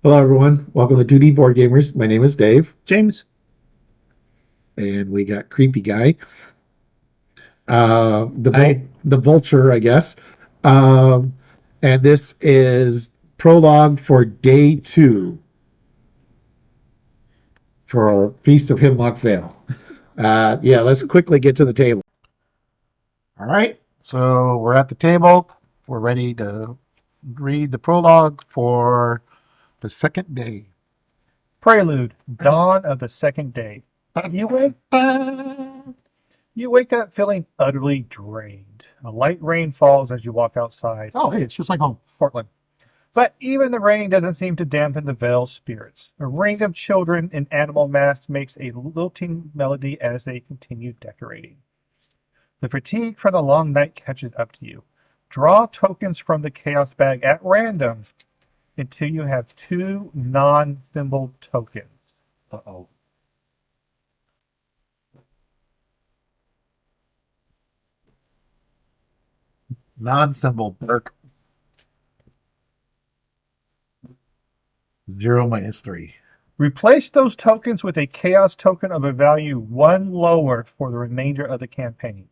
Hello, everyone. Welcome to 2D Board Gamers. My name is Dave, James, and we got Creepy Guy, the I the Vulture, I guess. Um, and this is prologue for day two for Feast of Hemlock Vale. Yeah, let's quickly get to the table. all right. So we're at the table. We're ready to read the prologue for the second day. Prelude, dawn of the second day. You wake, you wake up feeling utterly drained. A light rain falls as you walk outside. Oh, hey, it's just like home. Portland. But even the rain doesn't seem to dampen the Vale's spirits. A ring of children in animal masks makes a lilting melody as they continue decorating. The fatigue from the long night catches up to you. Draw tokens from the chaos bag at random until you have two non-symbol tokens. Uh-oh. Non-symbol Dirk. 0 - 3. Replace those tokens with a chaos token of a value one lower for the remainder of the campaign.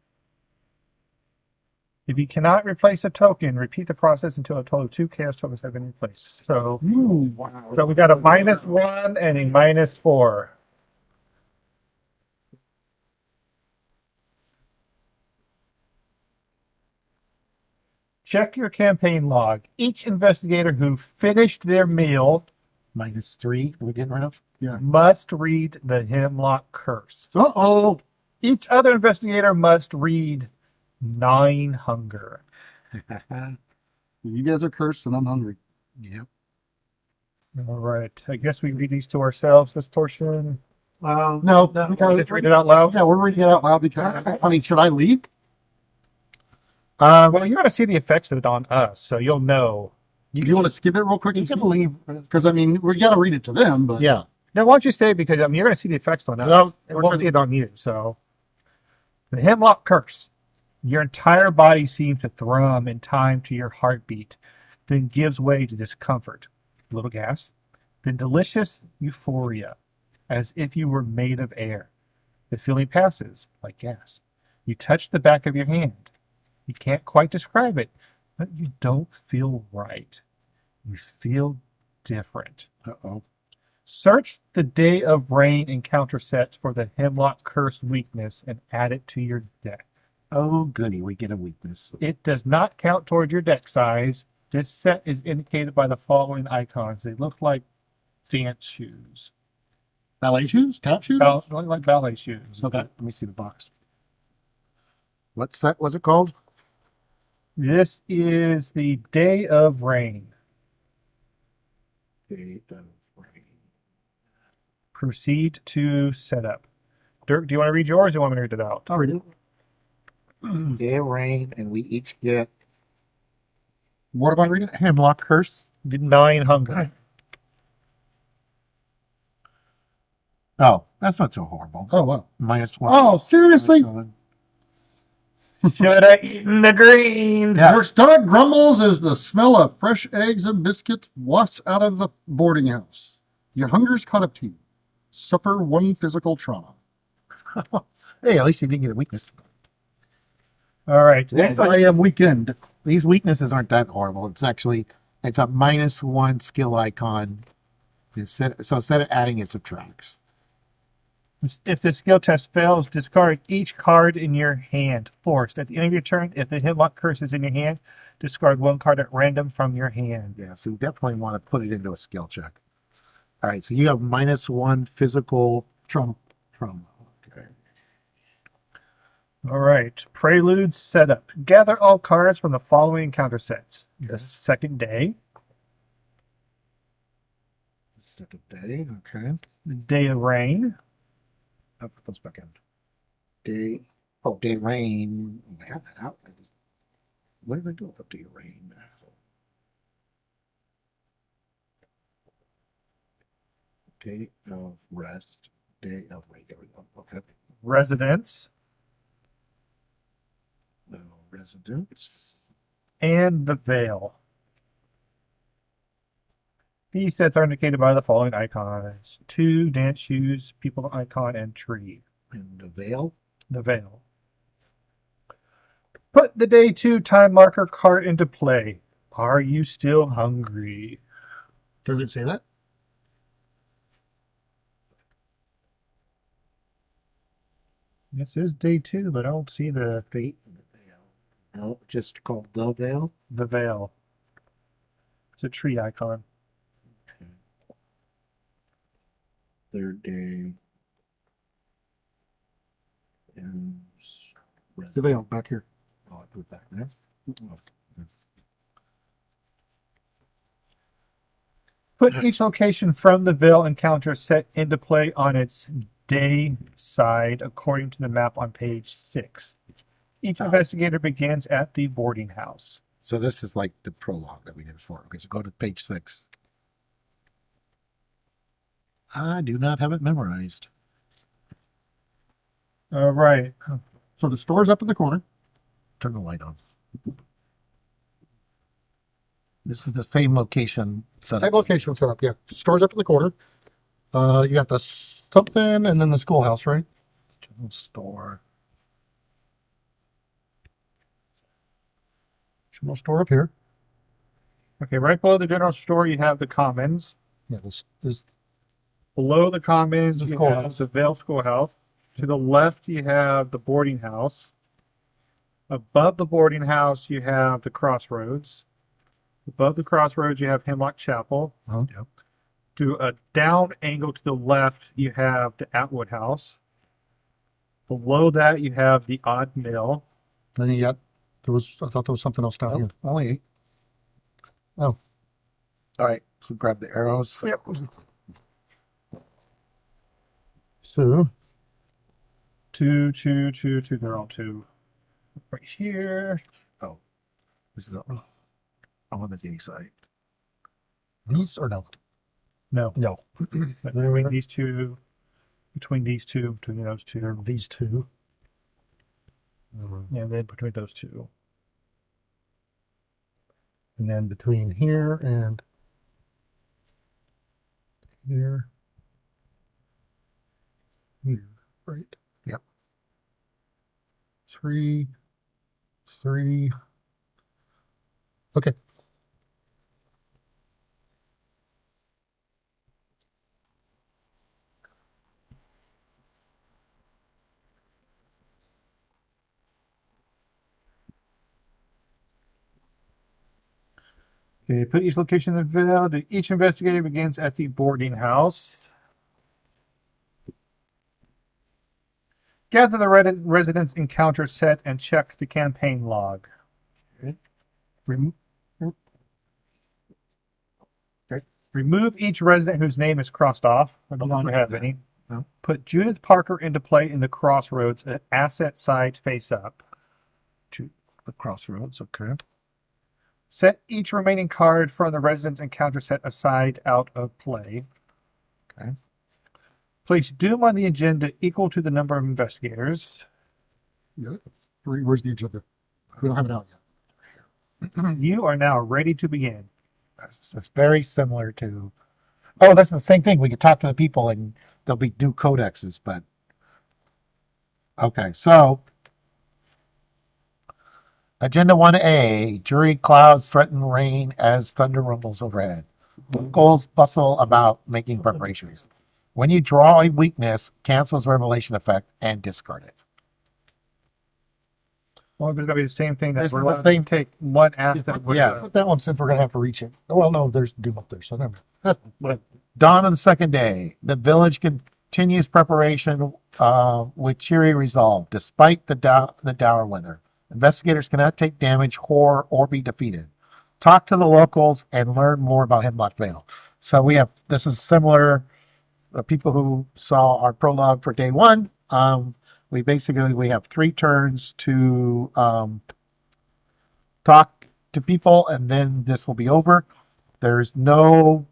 If you cannot replace a token, repeat the process until a total of two chaos tokens have been replaced. Wow. So we got a -1 and a -4. Check your campaign log. Each investigator who finished their meal -3. Are we getting rid of? Yeah. Must read the Hemlock Curse. Uh-oh. Each other investigator must read Nine Hunger. You guys are cursed and I'm hungry. Yep. All right. I guess we read these to ourselves, this portion. No, because Just read it out loud. yeah, we're reading it out loud because I mean, should I leave? Well, you're going to see the effects of it on us, so you'll know. Do you want to skip it real quick? You can leave. Because I mean, we got to read it to them, but Yeah. Now, why don't you stay because you're going to see the effects on us. No, and we'll see it on you. So, the Hemlock Curse. Your entire body seems to thrum in time to your heartbeat, then gives way to discomfort, a little gas, then delicious euphoria, as if you were made of air. The feeling passes, like gas. You touch the back of your hand. You can't quite describe it, but you don't feel right. You feel different. Uh-oh. Search the Day of Rain encounter set for the Hemlock Curse weakness and add it to your deck. Oh, goody. We get a weakness. It does not count towards your deck size. This set is indicated by the following icons. They look like dance shoes. Ballet shoes? Tap shoes? Like ballet shoes. Okay, let me see the box. What's that? What's it called? This is the Day of Rain. Day of Rain. Proceed to setup. Dirk, do you want to read yours or do you want me to read it out? I'll read it. Day of Rain, and we each get What am I reading? Hemlock Curse. The Nine Hunger. Oh, that's not so horrible. Oh, wow. -1. Oh, seriously? Should have eaten the greens. Yeah. Your stomach grumbles as the smell of fresh eggs and biscuits wafts out of the boarding house. Your hunger's caught up to you. Suffer one physical trauma. Hey, at least you didn't get a weakness. All right. I am weakened. These weaknesses aren't that horrible. It's a -1 skill icon. So instead of adding, it subtracts. If the skill test fails, discard each card in your hand. Forced. At the end of your turn, if the Hemlock Curse is in your hand, discard one card at random from your hand. Yeah, so you definitely want to put it into a skill check. All right, so you have -1 physical Trauma. trauma. Okay. All right. Prelude setup. Gather all cards from the following encounter sets. The second day, Second day. Okay. the Day of Rain, I'll put those back in. Day. Oh, day of rain. I have that out. What did I do with the day of rain? Day of rest. Day of rain. There we go. Okay. Residence, No residence. and the Veil. These sets are indicated by the following icons: 2 dance shoes, people icon, and tree. And the veil. The veil. Put the day 2 time marker card into play. Are you still hungry? Does it say that? This is day 2, but I don't see the Fate and the veil. No, just called the veil. veil. It's a tree icon. Okay. Third day. And The veil back here. Oh, I put it back there. Oh, Put each location from the veil encounter set into play on its day side according to the map on page 6. Each investigator begins at the boarding house. so this is like the prologue that we did before. Okay, so go to page 6. I do not have it memorized. All right. So the store's up in the corner. Turn the light on. This is the same location setup. Same location set up, yeah. Store's up in the corner. You got the something and then the schoolhouse, right? General store. General store up here. Okay, right below the general store, you have the commons. Yeah, this Below the commons, The you schoolhouse. have the Vale Schoolhouse. To the left, you have the boarding house. Above the boarding house, you have the crossroads. Above the crossroads, you have Hemlock Chapel. Yep. To a down angle to the left, you have the Atwood House. Below that, you have the Odd Mill. then you got I thought there was something else down here. Only 8. Oh. All right, so grab the arrows. Yep. So Two. They're all 2. Right here. Oh, this is on the day side. these or no? No. No. But There. between these two, between those two, These two. and then between those two. And then between here and here. Here, right? Yep. 3. Okay. Okay, put each location in the Vale. Each investigator begins at the boarding house. Gather the residents encounter set and check the campaign log. Okay. Remove each resident whose name is crossed off. I no longer have any. No. Put Judith Parker into play in the crossroads at asset side face up. To the crossroads. Okay. Set each remaining card from the residents encounter set aside out of play. Okay. Place Doom on the agenda equal to the number of investigators. Yeah. 3. Where's the agenda? We don't have it out yet. You are now ready to begin. That's very similar to. Oh, that's the same thing. We could talk to the people and there'll be new codexes, but. Okay, so. Agenda 1A, jury clouds threaten rain as thunder rumbles overhead. Locals bustle about making preparations. When you draw a weakness, cancels revelation effect and discard it. Well, it's going to be the same thing that It's we're the allowed same- to take one asset. Yeah. Put that one since we're gonna have to reach it. Well, no, there's Doom up there, so never. That's Dawn of the second day, the village continues preparation with cheery resolve, despite the dour weather. Investigators cannot take damage, horror, or be defeated. Talk to the locals and learn more about Hemlock Vale. So this is similar. People who saw our prologue for day 1, we have 3 turns to talk to people, and then this will be over. There's no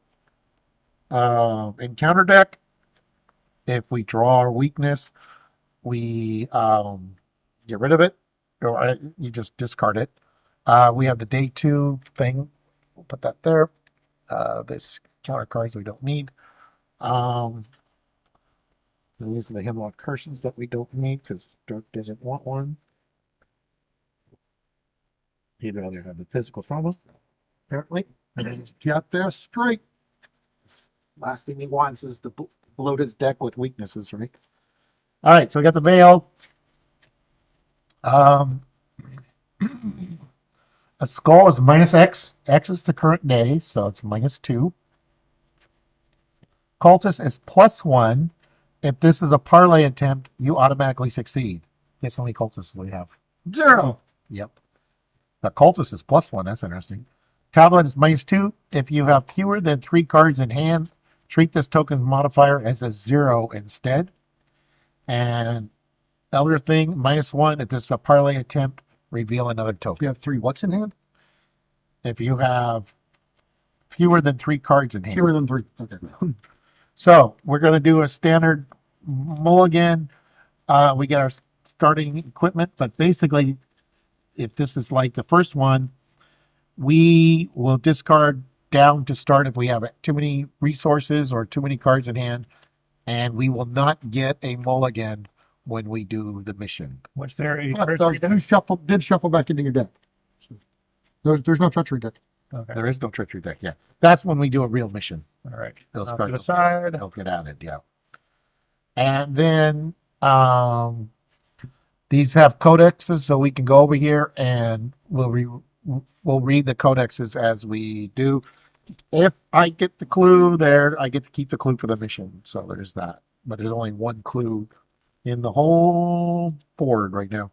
encounter deck. If we draw our weakness, we get rid of it, or you just discard it. We have the day 2 thing. We'll put that there. This counter cards we don't need. These are the Hemlock Curses that we don't need because Dirk doesn't want one. He'd rather have the physical trauma, apparently. Got this straight. Last thing he wants is to bloat his deck with weaknesses, right? All right, so we got the Veil. A skull is minus X. X is the current day, so it's -2. Cultist is +1. If this is a parlay attempt, you automatically succeed. Guess how many cultists we have? 0. Yep. The cultist is +1. That's interesting. Tablet is -2. If you have fewer than 3 cards in hand, treat this token's modifier as a 0 instead. And Elder Thing, -1. If this is a parlay attempt, reveal another token. You have 3 what's in hand? If you have fewer than 3 cards in hand. Fewer than 3. Okay. So we're going to do a standard mulligan. We get our starting equipment, but basically, if this is like the first one, we will discard down to start if we have too many resources or too many cards in hand, and we will not get a mulligan when we do the mission. Was there a Those treachery deck? did shuffle back into your deck. So there's no treachery deck. Okay. There is no treachery deck yet. That's when we do a real mission. All right. Those Off to cards the side. they'll get added, yeah. And then these have codexes, so we can go over here and we'll read the codexes as we do. If I get the clue there, I get to keep the clue for the mission. So there's that. But there's only one clue in the whole board right now.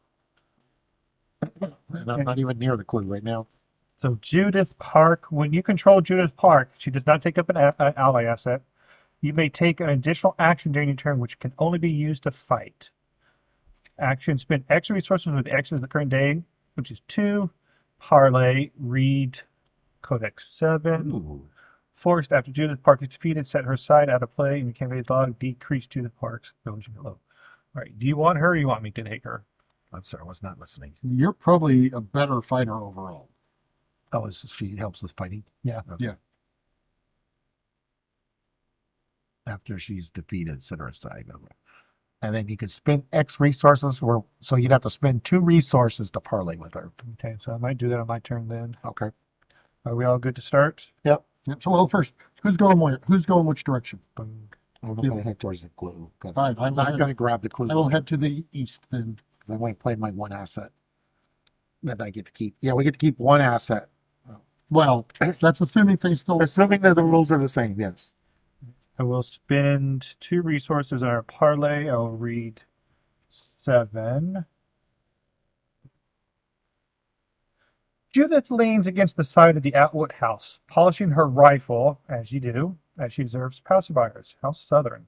And I'm not even near the clue right now. So Judith Park, when you control Judith Park, she does not take up an ally asset. You may take an additional action during your turn, which can only be used to fight. Action, spend X resources with X is the current day, which is 2. Parlay, read Codex 7. Ooh. Forced, after Judith Park is defeated, set her side out of play, and you can raise log, decrease Judith Park's village below. All right, do you want her or you want me to take her? I'm sorry, I was not listening. You're probably a better fighter overall. Oh, she helps with fighting? Yeah. Okay. Yeah. After she's defeated, set her aside. And then you can spend X resources, so you'd have to spend 2 resources to parlay with her. Okay, so I might do that on my turn then. Okay. Are we all good to start? Yep. Yep. So, well, first, who's going where? Who's going which direction? Boom. I'm not going to head towards the clue. All right, I'm not going to grab the clue. I will head to the east then. Because I want to play my 1 asset that I get to keep. Yeah, we get to keep 1 asset. Well, that's assuming things still. Assuming that the rules are the same, yes. I will spend 2 resources on our parlay. I'll read 7. Judith leans against the side of the Atwood house, polishing her rifle, as you do, as she observes passerbyers. How southern.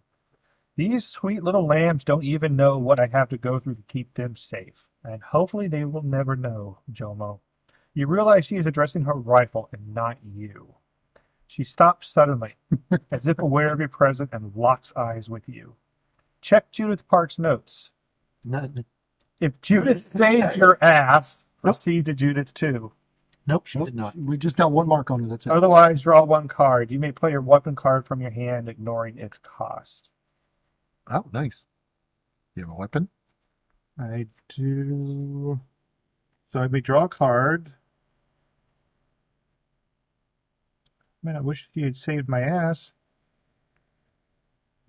These sweet little lambs don't even know what I have to go through to keep them safe. And hopefully they will never know, Jomo. You realize she is addressing her rifle and not you. She stops suddenly, as if aware of your presence, and locks eyes with you. Check Judith Park's notes. None. If Judith saved your ass, proceed to Judith 2. Nope, she did not. We just got 1 mark on it. That's it. Otherwise, draw 1 card. You may play your weapon card from your hand, ignoring its cost. Oh, nice. You have a weapon? I do. So I may draw a card. Man, I wish he had saved my ass.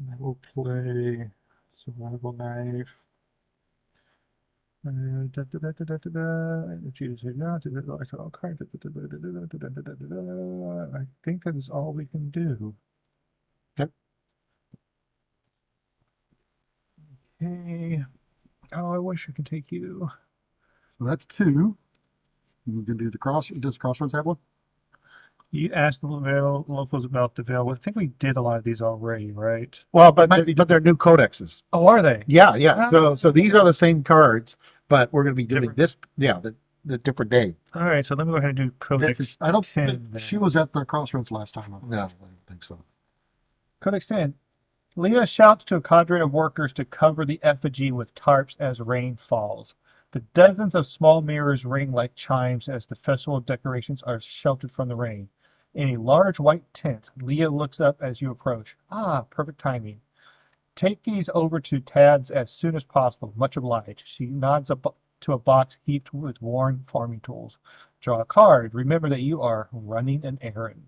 I will play survival knife. I think that is all we can do. Yep. Okay. Oh, I wish I could take you. So that's 2. We can do the cross. Does Crossroads have one? You asked the locals about the Veil. I think we did a lot of these already, right? Well, but they're new codexes. Oh, are they? Yeah, yeah. So these are the same cards, but we're going to be doing Different. this. Yeah, the different day. All right, so let me go ahead and do Codex I don't 10. think she was at the Crossroads last time. No, I don't think so. Codex 10. Leah shouts to a cadre of workers to cover the effigy with tarps as rain falls. The dozens of small mirrors ring like chimes as the festival decorations are sheltered from the rain. in a large white tent. Leah looks up as you approach. Ah, perfect timing. Take these over to Tad's as soon as possible. Much obliged. She nods up to a box heaped with worn farming tools. Draw a card. Remember that you are running an errand.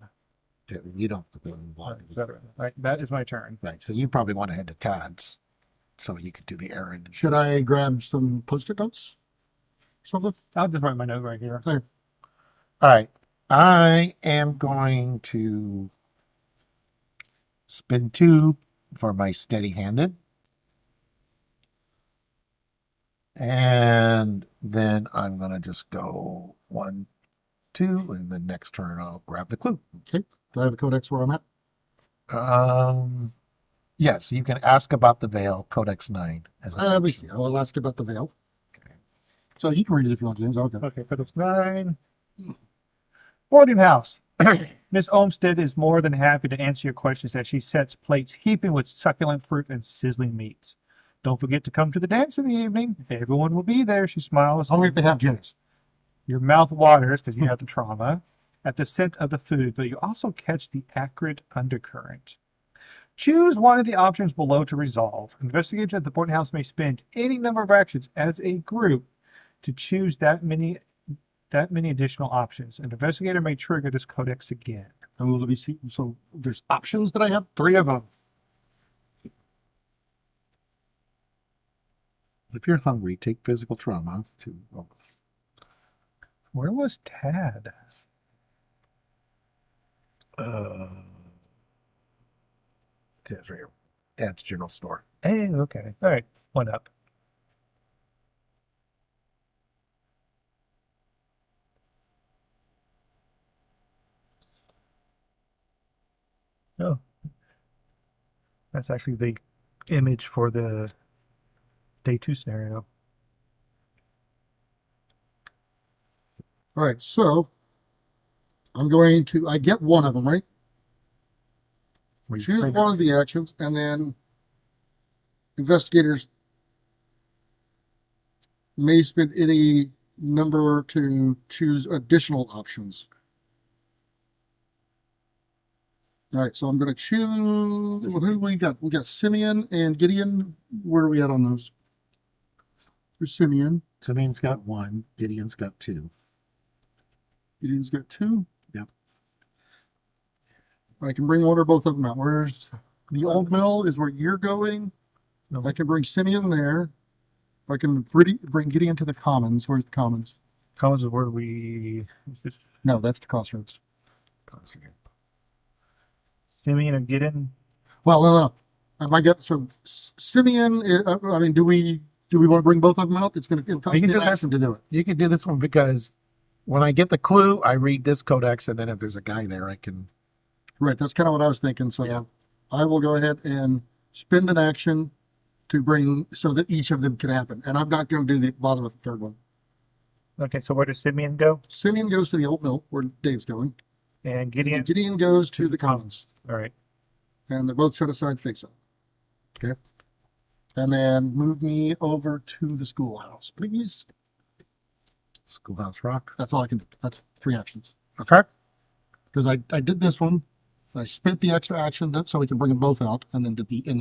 You don't have to go involved. Right, that is my turn. Right. So you probably want to head to Todd's so you could do the errand. Should I grab some post-it notes? Something? I'll just write my note right here. There. All right. I am going to spin 2 for my steady-handed. And then I'm going to just go 1, 2, and the next turn I'll grab the clue. Okay. Do I have a codex where I'm at? Yes, you can ask about the veil, Codex 9. As an I option. will ask about the veil. Okay. So you can read it if you want, James. Okay. Okay, Codex 9. Boarding house. Miss Olmsted is more than happy to answer your questions as she sets plates heaping with succulent fruit and sizzling meats. Don't forget to come to the dance in the evening. Everyone will be there, she smiles. Only if they have James. Your mouth waters because you have the trauma at the scent of the food, but you also catch the acrid undercurrent. Choose one of the options below to resolve. Investigators at the boarding house may spend any number of actions as a group to choose that many additional options. An investigator may trigger this codex again. And will be see. So there's options that I have. 3 of them. If you're hungry, take physical trauma to. Oh, Where was Tad? That's right here. That's general store. Hey, okay. All right. 1 up. Oh. That's actually the image for the day 2 scenario. All right. So I'm going to. I get one of them, right? Where you Choose trigger. one of the actions, and then investigators may spend any number to choose additional options. All right, so I'm going to choose. Who do we got? We got Simeon and Gideon. Where are we at on those? There's Simeon. Simeon's got 1. Gideon's got 2. Gideon's got 2. Yep. I can bring one or both of them out. Where's the old mill is where you're going. No. I can bring Simeon there. I can bring Gideon to the commons. Where's the commons? Commons is where we. Is this No, that's the crossroads. Simeon and Gideon? Well, no. I get so Simeon. I mean, do we want to bring both of them out? It'll cost You can me do an that. action to do it. You can do this one because when I get the clue, I read this codex, and then if there's a guy there, I can. Right, that's kind of what I was thinking. So Yeah. I will go ahead and spend an action to bring so that each of them can happen. And I'm not going to do the bother with the third one. Okay, so where does Simeon go? Simeon goes to the old mill where Dave's going. And Gideon? And Gideon goes to the commons. All right. And they're both set aside face up. Okay. And then move me over to the schoolhouse, please. Schoolhouse Rock. That's all I can do. That's 3 actions. Okay. Because I did this one. I spent the extra action so we can bring them both out, and then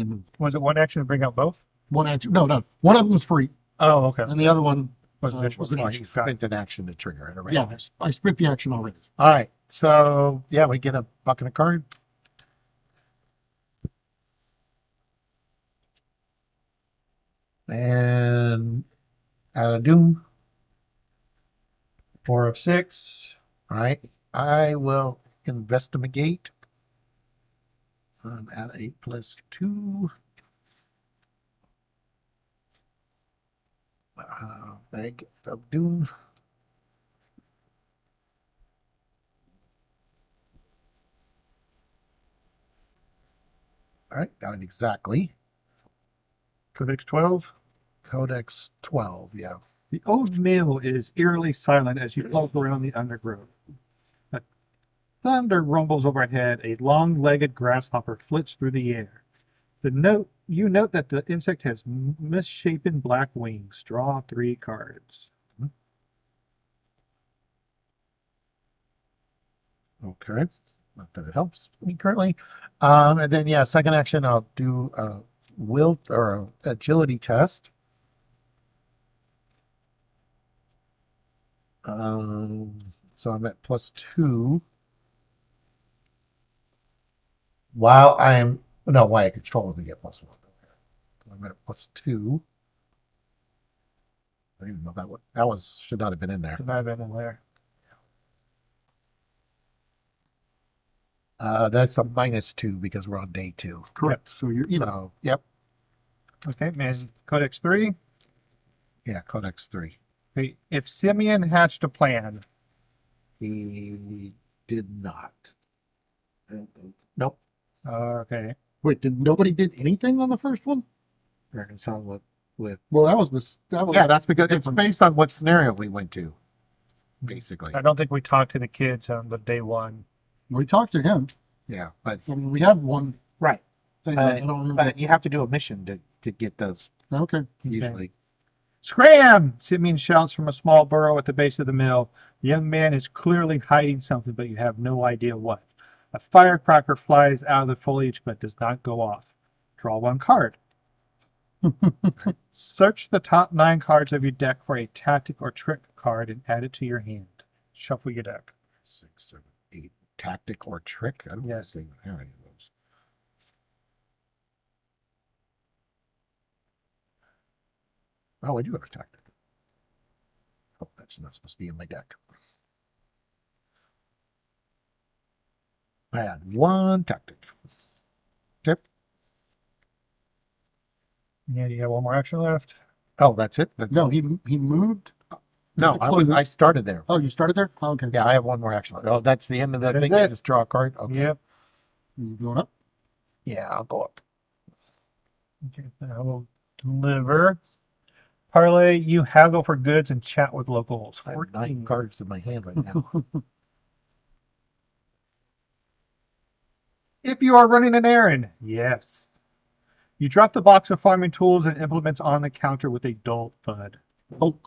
moved. Was it 1 action to bring out both? One action. No. One of them was free, Oh, okay. and the other one Was was additional. an Oh, action. he spent an action to trigger it already. Yeah, I spent the action already. All right. So, yeah, we get a buck and a card. And out of doom. 4 of 6. All right. I will investigate. At 8 plus 2. Bag of doom. All right, got it exactly. Codex 12. Codex 12, yeah. The old mill is eerily silent as you poke around the undergrowth. A thunder rumbles overhead. A long-legged grasshopper flits through the air. You note that the insect has misshapen black wings. Draw 3 cards. Okay. Not that it helps me currently. And then, yeah, second action, I'll do a will or a agility test. So I'm at +2. While I'm, no, why I control to get +1. I'm at +2. I don't even know that was, should not have been in there. Should not have been in there. That's a -2 because we're on day 2. Correct. So you're even. So, yep. Okay, and Codex 3. Yeah, Codex 3. Okay, if Simeon hatched a plan, He did not. Nope. okay, Wait, nobody did anything on the first one? We're gonna sound with. Well, that was this. That was Yeah, that's because it's different. based on what scenario we went to, basically. I don't think we talked to the kids on the day one. We talked to him. Yeah, but I mean, we had one right. thing. I don't remember. But you have to do a mission to get those Okay. usually. Scram! Simeon shouts from a small burrow at the base of the mill. The young man is clearly hiding something, but you have no idea what. A firecracker flies out of the foliage but does not go off. Draw one card. Search the top 9 cards of your deck for a tactic or trick card and add it to your hand. Shuffle your deck. 6, 7, 8. Tactic or trick? I don't Yes. think I have any of those. Oh, I do have a tactic. Oh, that's not supposed to be in my deck. I had one tactic. Tip. Yeah, you have one more action left. Oh, that's it. That's No, he moved. no. I started there. Oh, you started there? Oh, okay. Yeah, I have one more action. Oh, that's the end of the That is thing. You it. just draw a card. Okay. Yep. You going up? Yeah, I'll go up. Okay, then I will deliver. Parlay, you haggle for goods and chat with locals. I have 9 14. cards in my hand right now. If you are running an errand, yes. You drop the box of farming tools and implements on the counter with a dull thud. Oh,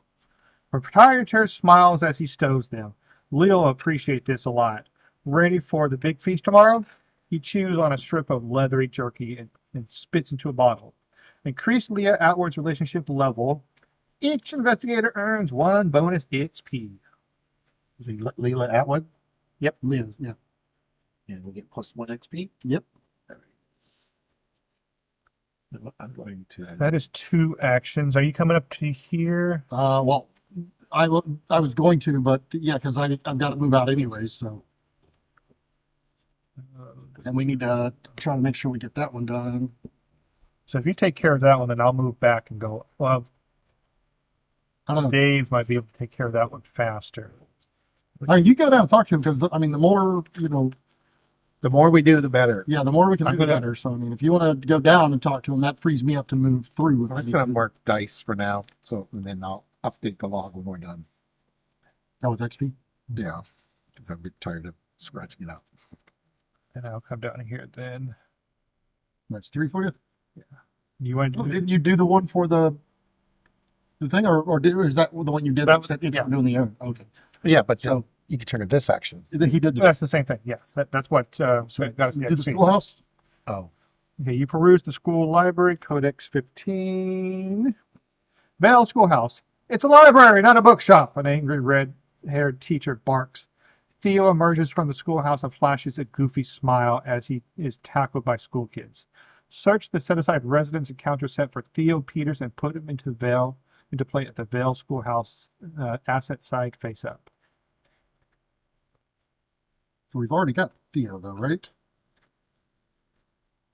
Proprietor smiles as he stows them. Leo will appreciate this a lot. Ready for the big feast tomorrow? He chews on a strip of leathery jerky and spits into a bottle. Increase Leah Atwood's relationship level. Each investigator earns 1 bonus XP. Is he Leela Atwood? Liz. Yeah. And we get +1 XP. Yep. All right. I'm going to. That is 2 actions. Are you coming up to here? Well, I was going to, but yeah, because I've got to move out anyways. So, and we need to try to make sure we get that one done. So if you take care of that one, then I'll move back and go. Well, I don't know. Dave might be able to take care of that one faster. I mean, you go down and talk to him because I mean, the more The more we do, the better. yeah, the more we can I'm do, the gonna- better. So I mean, if you want to go down and talk to him, that frees me up to move through. If I I'm need gonna to. mark dice for now, so and then I'll update the log when we're done. Oh, with XP. Yeah, because I'm tired of scratching it out. And I'll come down here then. That's 3 for you. You want to Oh, do didn't you do the one for the thing, or is that the one you did? That- That, yeah. doing the errand. Okay. Yeah, but So you can turn to this action. he did. That's the same thing. Yeah, that's what got us the You did the XP. schoolhouse. Oh, Okay, you peruse the school library, Codex 15. Vale Schoolhouse. It's a library, not a bookshop. An angry red-haired teacher barks. Theo emerges from the schoolhouse and flashes a goofy smile as he is tackled by school kids. Search the set-aside residence encounter set for Theo Peters and put him into play at the Vale Schoolhouse asset side face up. So we've already got Theo, though, right?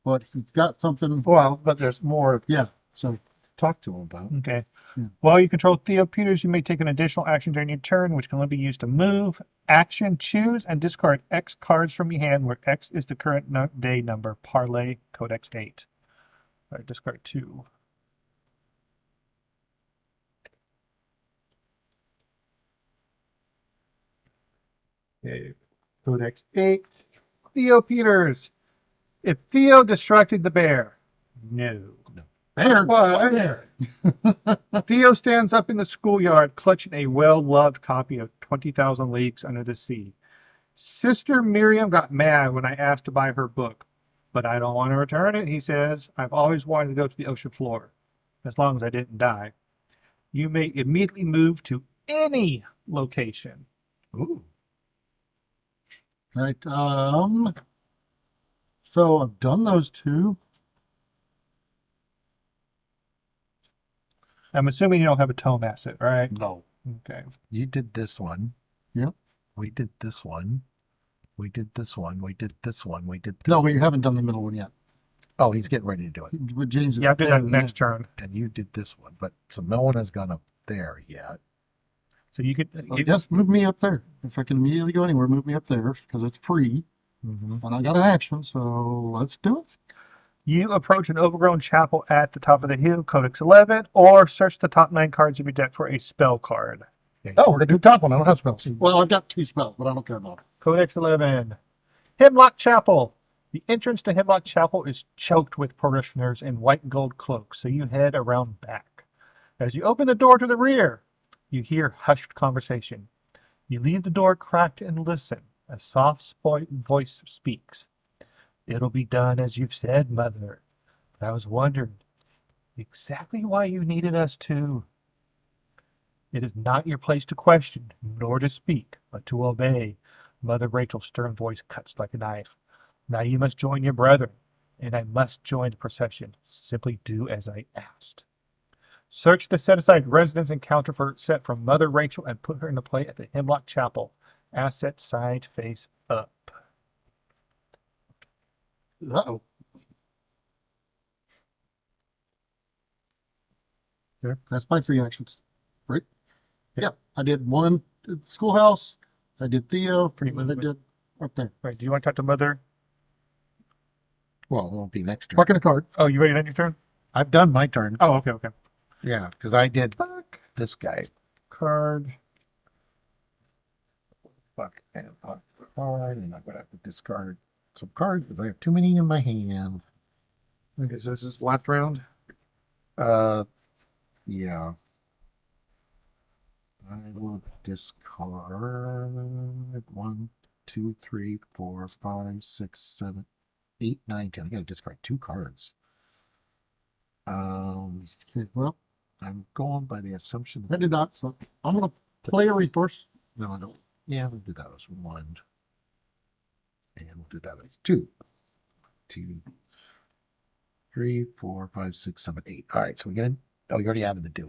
But he's got something. well, but there's more Yeah. So to talk to him about. Okay. Yeah. While you control Theo Peters, you may take an additional action during your turn, which can only be used to move. Action, choose and discard X cards from your hand, where X is the current day number. Parlay, Codex 8. All right, discard 2. Okay, Codex 8. Theo Peters. If Theo distracted the bear. No. there. What? There. Theo stands up in the schoolyard, clutching a well-loved copy of 20,000 Leagues Under the Sea. Sister Miriam got mad when I asked to buy her book, but I don't want to return it, he says. I've always wanted to go to the ocean floor, as long as I didn't die. You may immediately move to any location. Ooh. Right. So I've done those two. I'm assuming you don't have a tome asset, right? No. Okay. You did this one. Yep. We did this one. We did this one. We did this one. We did this No, one. we haven't done the middle one yet. Oh, he's getting ready to do it. With James. Yeah, I'll do that next turn. And you did this one. But so no one has gone up there yet. So you could. Just move me up there. If I can immediately go anywhere, move me up there because it's free. Mm-hmm. And I got an action, so let's do it. You approach an overgrown chapel at the top of the hill, Codex 11, or search the top 9 cards of your deck for a spell card. Oh, we're gonna do top one. I don't have spells. Well, I've got 2 spells, but I don't care about it. Codex 11. Hemlock Chapel. The entrance to Hemlock Chapel is choked with parishioners in white and gold cloaks, so you head around back. As you open the door to the rear, you hear hushed conversation. You leave the door cracked and listen. A soft voice speaks. It'll be done as you've said, Mother. But I was wondering exactly why you needed us to. It is not your place to question, nor to speak, but to obey. Mother Rachel's stern voice cuts like a knife. Now you must join your brethren, and I must join the procession. Simply do as I asked. Search the set-aside residence encounter for set from Mother Rachel and put her into play at the Hemlock Chapel. Asset side face up. Uh-oh. Sure. That's my 3 actions. Right? Yeah. I did one at the schoolhouse. I did Theo. Free And then I movement. did up there. Right, do you want to talk to Mother? Well, it won't be next turn. Fucking a card. Oh, you ready to end your turn? I've done my turn. Oh, okay. Yeah, because I did this guy. Card. Fuck. And fuck. Card, and I'm going to have to discard some cards because I have too many in my hand. Okay, so this is last round. Yeah. I will discard 1, 2, 3, 4, 5, 6, 7, 8, 9, 10. I gotta discard 2 cards. Okay, well, I'm going by the assumption I that did not. So I'm going to play a resource. no, I don't. Yeah, we'll do that as 1. And we'll do that as 2. 2, 3, 4, 5, 6, 7, 8. All right, so we get in. Oh, you already added the do.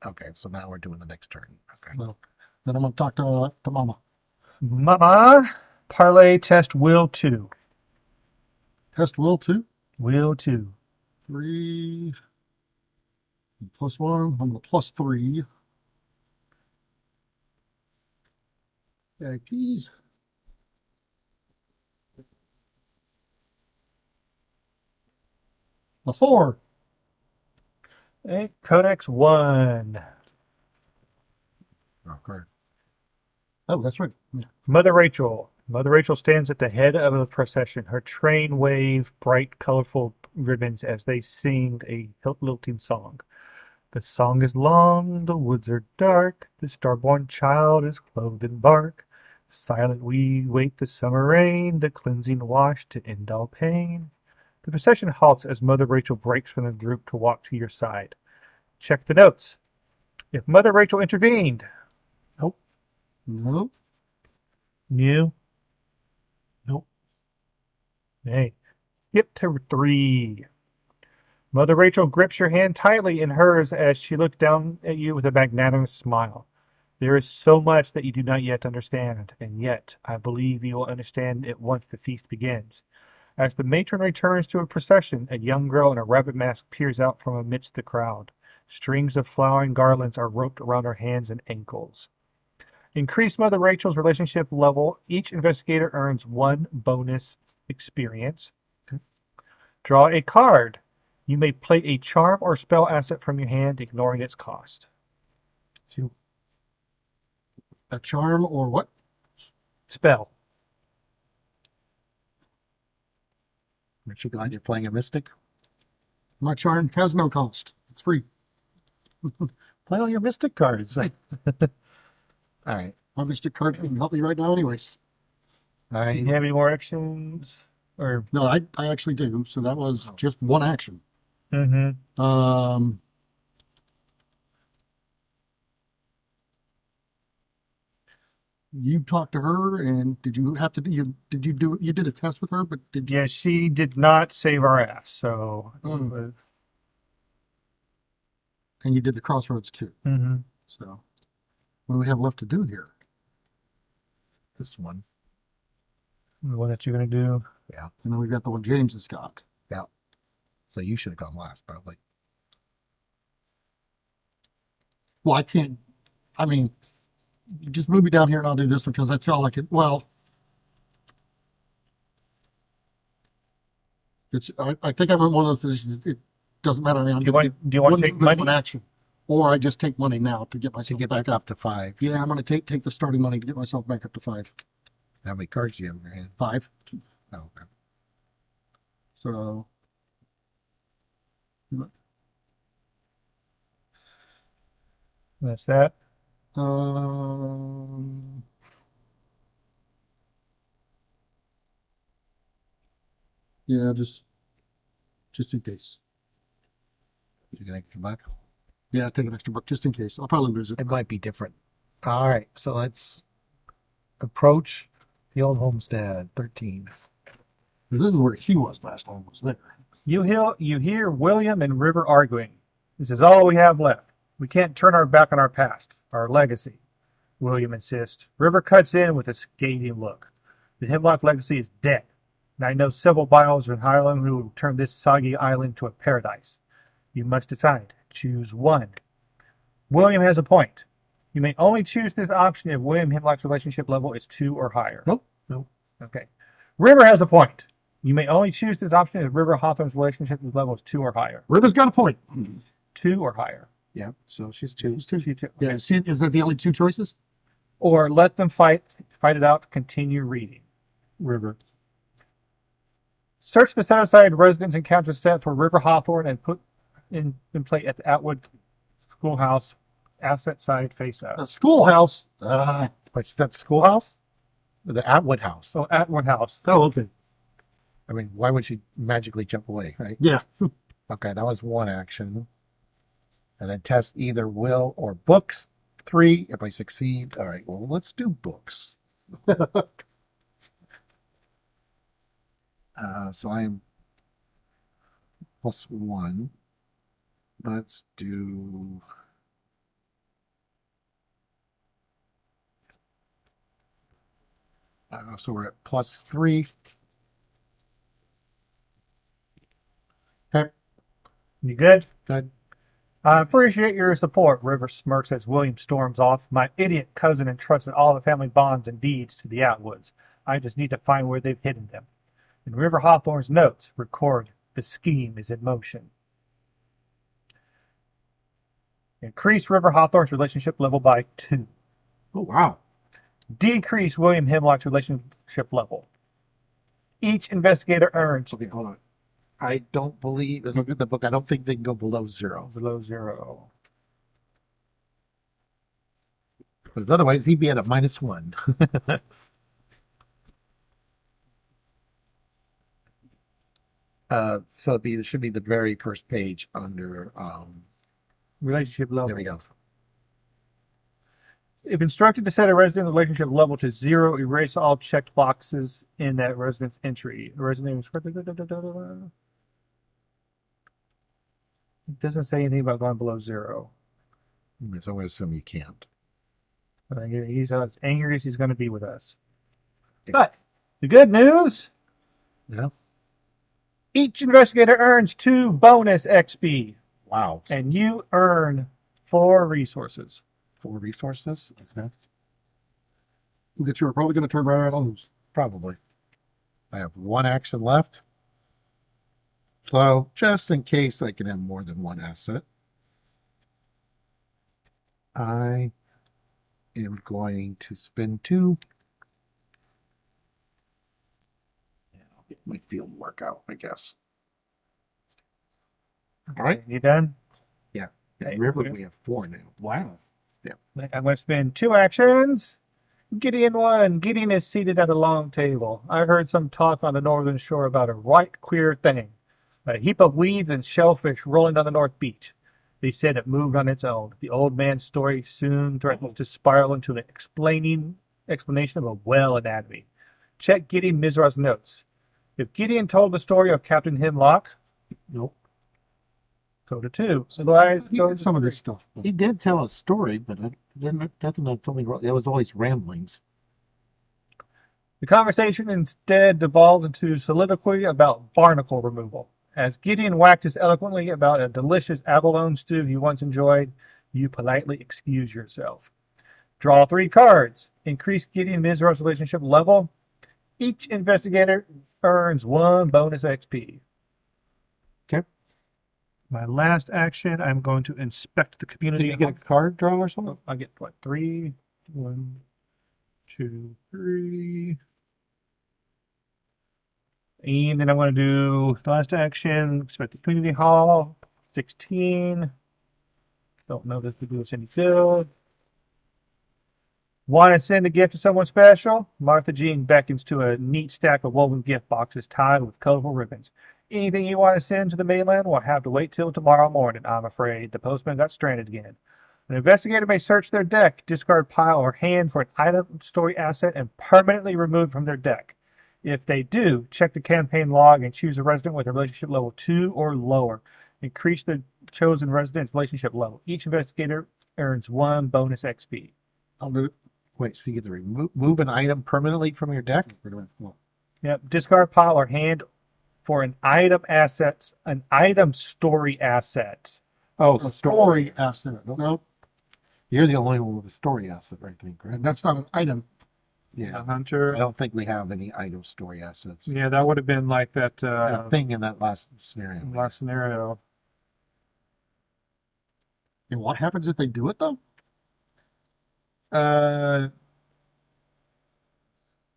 Okay, so now we're doing the next turn. Okay. Well, then I'm going to talk to Mama. Mama, parlay test will 2. Test will 2. Will 2. 3 plus 1. I'm going to plus 3. Okay, keys. Plus 4. Okay, Codex 1. Okay. Oh, that's right. Yeah. Mother Rachel. Mother Rachel stands at the head of the procession. Her train wave bright, colorful ribbons as they sing a lilting song. The song is long, the woods are dark, the star-born child is clothed in bark. Silent we wait the summer rain, the cleansing wash to end all pain. The procession halts as Mother Rachel breaks from the group to walk to your side. Check the notes. If Mother Rachel intervened, No. new. Nope. Hey, skip to 3. Mother Rachel grips your hand tightly in hers as she looks down at you with a magnanimous smile. There is so much that you do not yet understand, and yet I believe you will understand it once the feast begins. As the matron returns to a procession, a young girl in a rabbit mask peers out from amidst the crowd. Strings of flowering garlands are roped around her hands and ankles. Increase Mother Rachel's relationship level. Each investigator earns 1 bonus experience. Draw a card. You may play a charm or spell asset from your hand, ignoring its cost. 2. A charm or what? Spell. Aren't you glad you're playing a mystic? My charm has no cost. It's free. Play all your mystic cards. All right. My mystic card can help me right now anyways. Do you have any more actions? Or No, I actually do. So that was just one action. mm-hmm. You talked to her, and did you have to do you did a test with her, but did you? Yeah, she did not save our ass. So, Mm. And you did the crossroads too. mm-hmm. So what do we have left to do here? This one. The one that you're gonna do. Yeah. And then we've got the one James has got. Yeah. So you should have gone last, probably. Well, I can't. I mean, just move me down here, and I'll do this one because that's all I can. Well, I think I'm in one of those positions. It doesn't matter. I mean, I'm Do you gonna want? Do you want one to take movement, money? one action, or I just take money now to get To myself get back back up. up to 5. Yeah, I'm gonna take the starting money to get myself back up to 5. How many cards do you have in your hand? 5. Oh, okay. So That's that. um, yeah, just in case. You can extra buck. Yeah, take an extra buck just in case. I'll probably lose it. It might be different. All right, so let's approach the old homestead. 13. This is where he was last time. Was there? You hear William and River arguing. This is all we have left. We can't turn our back on our past, our legacy. William insists. River cuts in with a scathing look. The Hemlock legacy is dead, and I know several bios in Highland who will turn this soggy island to a paradise. You must decide. Choose one. William has a point. You may only choose this option if William Hemlock's relationship level is 2 or higher. Nope. Okay. River has a point. You may only choose this option if River Hawthorne's relationship level is 2 or higher. River's got a point. 2 or higher. Yeah, so she's 2. She's 2. She too. Yeah, is that the only 2 choices? Or let them fight it out, continue reading. River. Search the set aside residence encounter set for River Hawthorne and put in play at the Atwood Schoolhouse, asset side face up. A schoolhouse. What's that, schoolhouse? Or the Atwood house? So Atwood House. Oh, okay. I mean, why would she magically jump away, right? Yeah. Okay, that was one action. And then test either will or books. 3, if I succeed. All right, well, let's do books. So I'm +1. Let's do. So we're at +3. Okay, You good? good. I appreciate your support, River smirks as William storms off. My idiot cousin entrusted all the family bonds and deeds to the Atwoods. I just need to find where they've hidden them. In River Hawthorne's notes, record the scheme is in motion. Increase River Hawthorne's relationship level by 2. Oh, wow. Decrease William Hemlock's relationship level. Each investigator earns Okay, hold on. I don't believe, look at the book, I don't think they can go below 0. below 0. But otherwise, he'd be at a -1. So it should be the very first page under, Relationship level. there we go. If instructed to set a resident relationship level to 0, erase all checked boxes in that residence entry. Resident it doesn't say anything about going below 0. So I'm going to assume you can't. I think he's as angry as he's going to be with us. But the good news, Yeah. each investigator earns 2 bonus XP, Wow. and you earn 4 resources. 4 resources? Okay. That you're probably going to turn right around and lose. Probably. I have 1 action left. So just in case I can have more than 1 asset, I am going to spend 2. And I'll get my field workout, I guess. All right. You done? Yeah. Okay. Remember, we have 4 now. Wow. I'm going to spend 2 actions Gideon 1. Gideon is seated at a long table. I heard some talk on the northern shore about a right queer thing. A heap of weeds and shellfish rolling down the north beach. They said it moved on its own. The old man's story soon threatens to spiral into an explanation of a whale anatomy. Check Gideon Mizra's notes. If Gideon told the story of Captain Hemlock, nope. Go to 2. Otherwise, He go did to some of 3. this stuff. He did tell a story, but it didn't, nothing that told me, it was always ramblings. The conversation instead devolved into soliloquy about barnacle removal. As Gideon waxes eloquently about a delicious abalone stew he once enjoyed, you politely excuse yourself. Draw 3 cards. Increase Gideon Mizra's relationship level. Each investigator earns 1 bonus XP. Okay. My last action, I'm going to inspect the Did community. you get a card draw or something? I get what? 3, 1, 2, 3. And then I'm going to do the last action, inspect the community hall, 16. Don't know if we do this any good. Want to send a gift to someone special? Martha Jean beckons to a neat stack of woven gift boxes tied with colorful ribbons. Anything you want to send to the mainland will have to wait till tomorrow morning, I'm afraid. The postman got stranded again. An investigator may search their deck, discard pile, or hand for an item, story, asset, and permanently remove from their deck. If they do, check the campaign log and choose a resident with a relationship level 2 or lower. Increase the chosen resident's relationship level. Each investigator earns 1 bonus XP. I'll do it. Wait, so you get to remove an item permanently from your deck? Yep. Discard pile or hand for an item story asset. Oh, A story asset. No, You're the only one with a story asset, I think, right? that's not an item. Yeah. Hunter. I don't think we have any item story assets. Yeah, that would have been like that That thing in that last scenario. last scenario. And what happens if they do it though?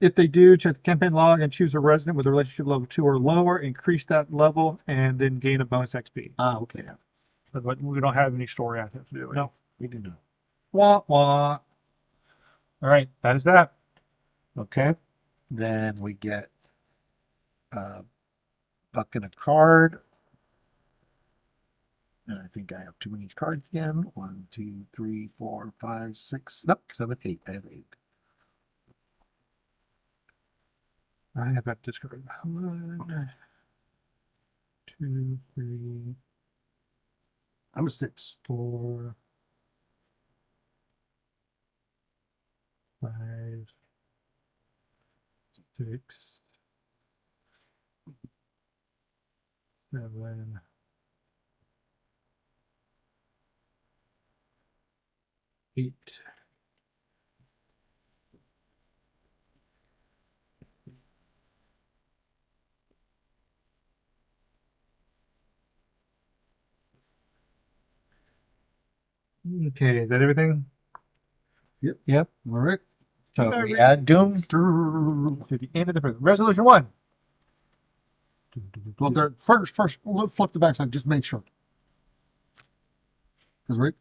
If they do, check the campaign log and choose a resident with a relationship level 2 or lower. Increase that level and then gain a bonus XP. Ah, okay. But we don't have any story assets to do it. No, we do not. Wah, wah. All right, that is that. Okay. Then we get a buck and a card. And I think I have too many cards again. 1, 2, 3, 4, 5, 6. Nope, 7, 8. I have 8. I have that discard. 1, 2, 3, I'm a 6. 4, 5, 6, 7, 8. Okay, is that everything? Yep. All right. So we add Doom. To the end of the resolution 1. Well, first, let's flip the backside. Just make sure. Because right.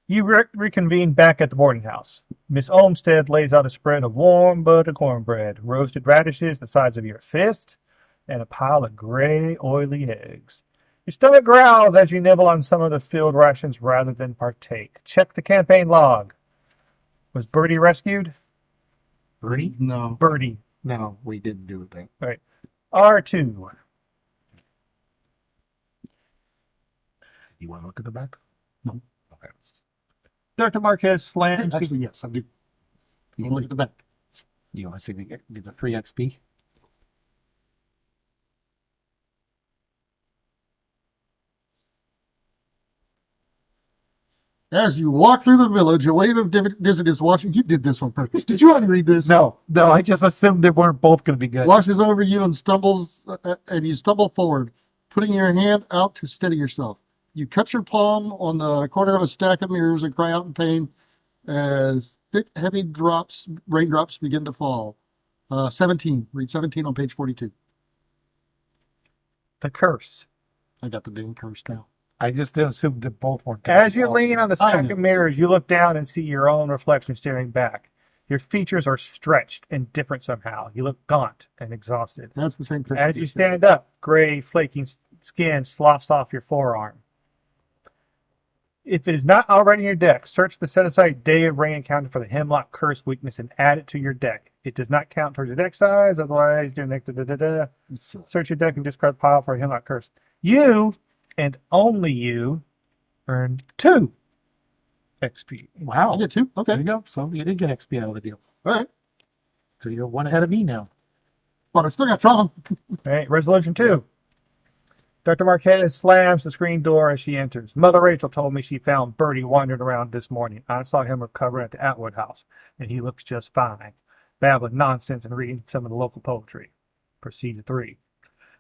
You reconvene back at the boarding house. Miss Olmsted lays out a spread of warm buttered cornbread, roasted radishes the size of your fist, and a pile of gray, oily eggs. Your stomach growls as you nibble on some of the field rations rather than partake. Check the campaign log. Was Birdie rescued? Birdie? No. Birdie. No, we didn't do it. All right. R2. You want to look at the back? No. Okay. Dr. Marquez slams. Actually, yes, I do. You can look at the back. You want to see if we get the free XP? As you walk through the village, a wave of dissidents watching. You did this on purpose. Did you want to read this? No, I just assumed they weren't both going to be good. Washes over you and stumbles, and you stumble forward, putting your hand out to steady yourself. You cut your palm on the corner of a stack of mirrors and cry out in pain as thick, heavy raindrops begin to fall. 17. Read 17 on page 42. The curse. I got the damn curse now. I just assumed that both weren't. As you lean on the I stack know. of mirrors, you look down and see your own reflection staring back. Your features are stretched and different somehow. You look gaunt and exhausted. That's the same person. As you stand up, gray, flaking skin sloughs off your forearm. If it is not already in your deck, search the set-aside Day of Rain encounter for the Hemlock Curse weakness and add it to your deck. It does not count towards your deck size, otherwise do next search your deck and discard pile for a Hemlock Curse. You, and only you, earn 2 XP. Wow. I get 2. There Okay. you go. So you did get XP out of the deal. All right. So you're one ahead of me now. But I still got trauma. All right, resolution 2. Dr. Marquez slams the screen door as she enters. Mother Rachel told me she found Bertie wandering around this morning. I saw him recover at the Atwood house, and he looks just fine, babbling nonsense and reading some of the local poetry. Proceed to 3.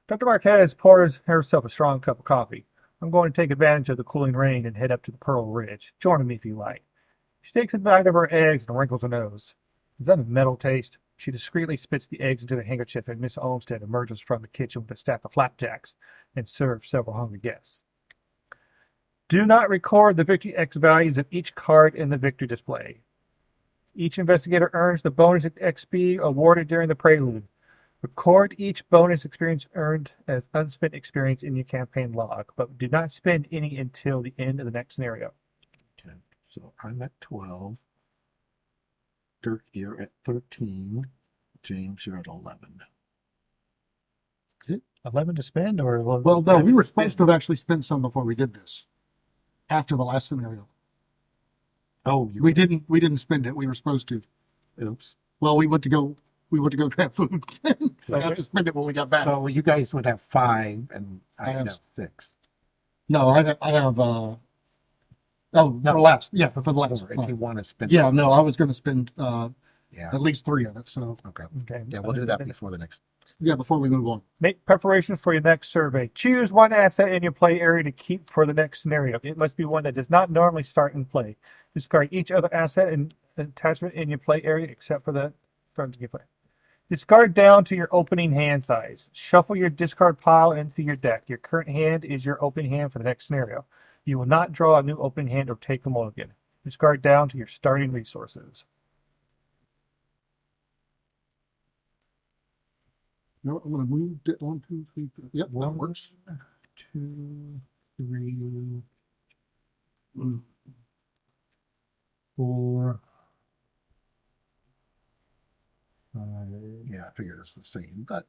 Dr. Marquez pours herself a strong cup of coffee. I'm going to take advantage of the cooling rain and head up to the Pearl Ridge. Join me if you like. She takes a bite of her eggs and wrinkles her nose. Is that a metal taste? She discreetly spits the eggs into the handkerchief, and Miss Olmsted emerges from the kitchen with a stack of flapjacks and serves several hungry guests. Do not record the Victory X values of each card in the Victory display. Each investigator earns the bonus XP awarded during the Prelude. Record each bonus experience earned as unspent experience in your campaign log, but do not spend any until the end of the next scenario. Okay. So I'm at 12. Dirk, you're at 13. James, you're at 11. 11 to spend, or Well, no, we were supposed to have actually spent some before we did this. After the last scenario. Oh, you We didn't spend it. We were supposed to. Oops. Well, we went to go grab food. I had to spend it when we got back. So you guys would have 5, and I I have have 6. No, I have No. for last. Yeah, for the last. If you want to spend. Yeah, no, I was going to spend Yeah. at least 3 of it. So Okay. okay. Yeah, we'll do that before the next. yeah, before we move on. Make preparations for your next survey. Choose one asset in your play area to keep for the next scenario. It must be one that does not normally start in play. Discard each other asset and attachment in your play area except for the start of play. Discard down to your opening hand size. Shuffle your discard pile into your deck. Your current hand is your open hand for the next scenario. You will not draw a new open hand or take a mulligan. Discard down to your starting resources. No, I'm going to move it 1, 2, 3. 4. Yep, that works. 2, 3, Mm. 4, 5. Yeah, I figured it's the same, but.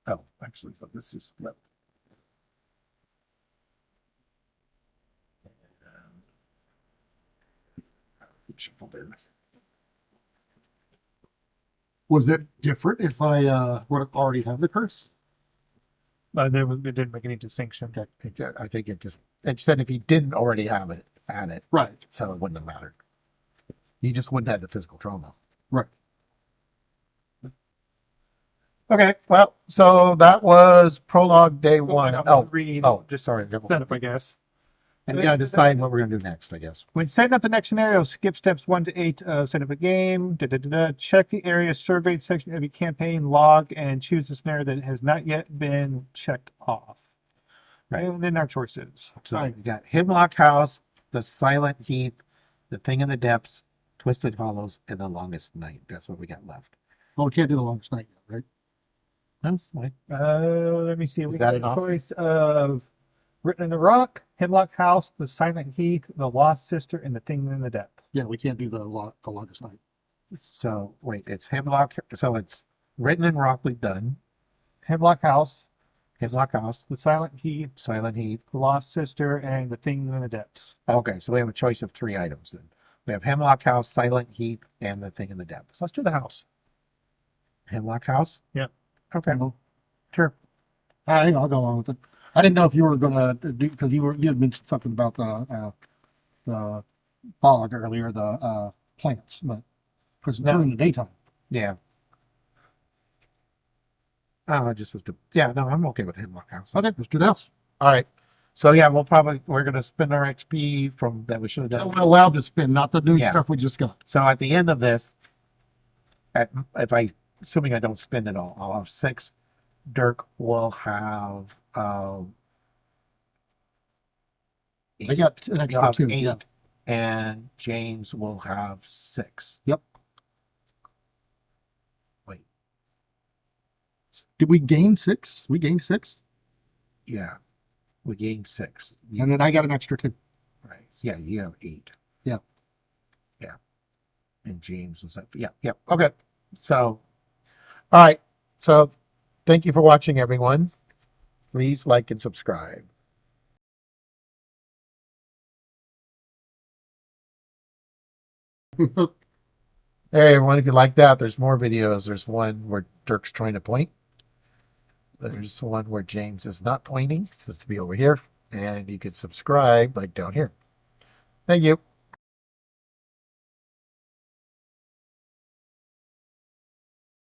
Oh, actually, so this is flipped. Shuffle there. Was it different if I would have already had the curse? It didn't make any distinction. I think it said if you didn't already have it, add it, Right, so it wouldn't have mattered. You just wouldn't have the physical trauma. right. Okay, well, so that was prologue day 1. Read. Just sorry. Setup, I guess. And we gotta decide what we're gonna do next, I guess. When setting up the next scenario, skip steps 1 to 8 of set up a game. Check the area surveyed section of your campaign log and choose a scenario that has not yet been checked off. Right. And then our choices. So we got Hemlock House, the Silent Heath, the Thing in the Depths, Twisted Hollows, and the Longest Night. That's what we got left. Well, we can't do the longest night yet, right? No, wait. Let me see. We that got a enough? choice of Written in the Rock, Hemlock House, The Silent Heath, The Lost Sister, and The Thing in the Depth. Yeah, we can't do the longest night. So wait, it's Hemlock. So it's Written in Rock. We've done Hemlock House, Hemlock House, The Silent Heath, Silent Heath. The Lost Sister, and The Thing in the Depths. Okay, so we have a choice of 3 items then. We have Hemlock House, Silent Heath, and the Thing in the Depths. So let's do the house. Hemlock House. Yeah. Okay. You know? Sure. I'll go along with it. I didn't know if you were going to do, because you had mentioned something about the fog earlier, the plants, but because No. during the daytime. Yeah. I just was. Yeah. No, I'm okay with Hemlock House. Okay, let's do that. All right. So yeah, we're gonna spend our XP from that we should have That done. we're allowed to spend, not the new Yeah. stuff we just got. So at the end of this, assuming I don't spend it all, I'll have 6 Dirk will have I got an you'll extra have 2. 8, Yeah. and James will have 6. Yep. Wait, Did we gain 6? We gained 6, yeah, we gained 6. and then I got an extra 2. Right. Yeah, you have 8. Yeah. Yeah. And James was like, yeah, yeah. Okay. So, all right. So, thank you for watching, everyone. Please like and subscribe. Hey, everyone, if you like that, there's more videos. There's one where Dirk's trying to point. There's one where James is not pointing. It's supposed to be over here. And you can subscribe like down here. Thank you.